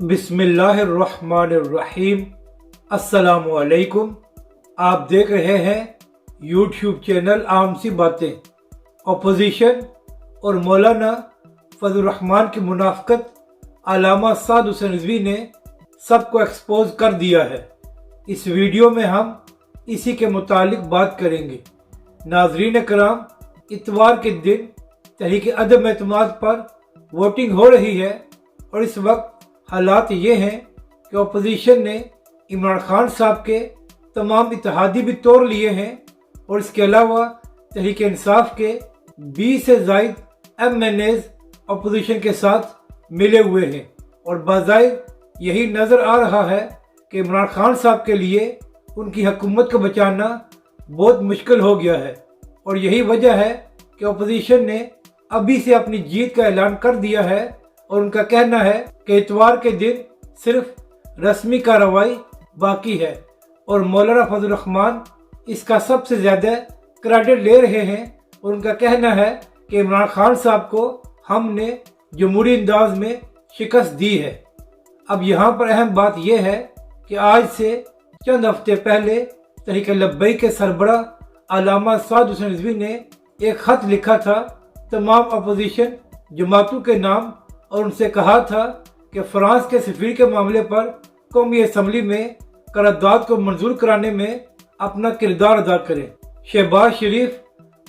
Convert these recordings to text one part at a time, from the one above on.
बिस्मिल्लाहिर्रहमानिर्रहीम। अस्सलामुअलैकुम। आप देख रहे हैं यूट्यूब चैनल आम सी बातें। अपोजिशन और मौलाना फजलुर रहमान की मुनाफकत अल्लामा साद हुसैन रिजवी ने सबको एक्सपोज कर दिया है। इस वीडियो में हम इसी के मुतालिक बात करेंगे। नाजरीन कराम, इतवार के दिन तहरीक अदम एतमाद पर वोटिंग हो रही है और इस वक्त हालात ये हैं कि अपोजिशन ने इमरान खान साहब के तमाम इत्तेहादी भी तोड़ लिए हैं और इसके अलावा तहरीक इंसाफ के 20 से ज़ायद MNAs अपोजिशन के साथ मिले हुए हैं और बाज़ाहिर यही नज़र आ रहा है कि इमरान खान साहब के लिए उनकी हुकूमत को बचाना बहुत मुश्किल हो गया है। और यही वजह है कि अपोजिशन ने अभी से अपनी जीत का ऐलान कर दिया है और उनका कहना है कि इतवार के दिन सिर्फ रस्मी कार्रवाई बाकी है और मौलाना फजलुर रहमान इसका सबसे ज़्यादा क्रेडिट ले रहे हैं और उनका कहना है कि इमरान खान साहब को हमने जमहूरी अंदाज में शिकस्त दी है। अब यहाँ पर अहम बात यह है कि आज से चंद हफ्ते पहले तहरीक लब्बैक के सरबराह अल्लामा साद हुसैन रिजवी ने एक ख़त लिखा था तमाम अपोजिशन जमातों के नाम और उनसे कहा था कि फ्रांस के सफीर के मामले पर कौमी असम्बली में करारदाद को मंजूर कराने में अपना किरदार अदा करें। शहबाज शरीफ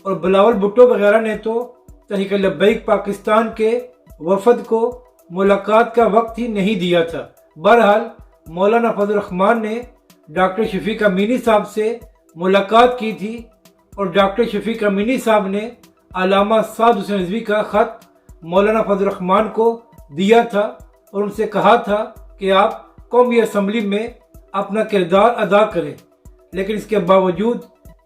और बिलावल भुट्टो वगैरह ने तो तहरीक लब्बैक पाकिस्तान के वफद को मुलाकात का वक्त ही नहीं दिया था। बहरहाल मौलाना फजलुर रहमान ने डॉक्टर शफीक अमीनी साहब से मुलाकात की थी और डॉक्टर शफीक अमीनी साहब ने अल्लामा साद हुसैन रिजवी का ख़त मौलाना फजलुर रहमान को दिया था और उनसे कहा था कि आप कौमी असम्बली में अपना किरदार अदा करें। लेकिन इसके बावजूद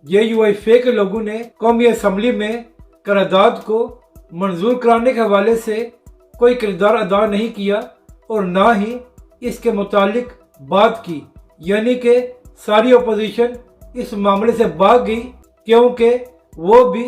JUIF के लोगों ने कौमी असम्बली में करारदाद को मंजूर कराने के हवाले से कोई किरदार अदा नहीं किया और ना ही इसके मुतालिक बात की, यानी कि सारी अपोजिशन इस मामले से भाग गई क्योंकि वो भी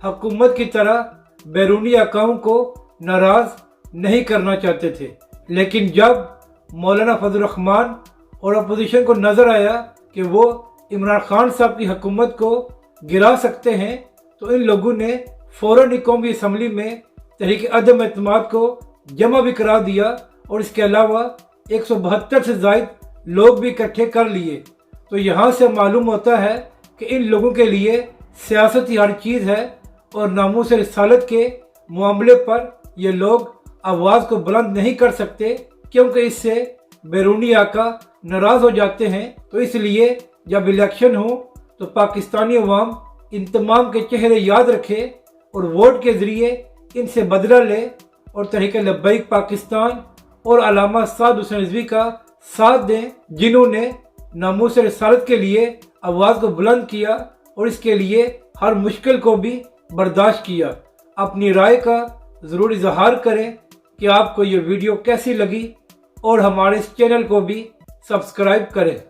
हुकूमत की तरह बैरूनी अकाओं को नाराज नहीं करना चाहते थे। लेकिन जब मौलाना फजलुर रहमान और अपोजिशन को नजर आया कि वो इमरान खान साहब की हुकूमत को गिरा सकते हैं तो इन लोगों ने फौरन ही कौमी असम्बली में तहरीक अदम एतमाद को जमा भी करा दिया और इसके अलावा 172 से ज़ायद लोग भी इकट्ठे कर लिए। तो यहाँ से मालूम होता है कि इन लोगों के लिए सियासत ही हर चीज़ है और नामूस रिसालत के मामले पर ये लोग आवाज़ को बुलंद नहीं कर सकते क्योंकि इससे बैरूनी आका नाराज़ हो जाते हैं। तो इसलिए जब इलेक्शन हो तो पाकिस्तानी अवाम इन तमाम के चेहरे याद रखे और वोट के ज़रिए इनसे बदला ले और तहरीक लब्बैक पाकिस्तान और अल्लामा साद हुसैन रिजवी का साथ दें, जिन्होंने नामूस रिसालत के लिए आवाज़ को बुलंद किया और इसके लिए हर मुश्किल को भी बर्दाश्त किया। अपनी राय का ज़रूर इजहार करें कि आपको ये वीडियो कैसी लगी और हमारे इस चैनल को भी सब्सक्राइब करें।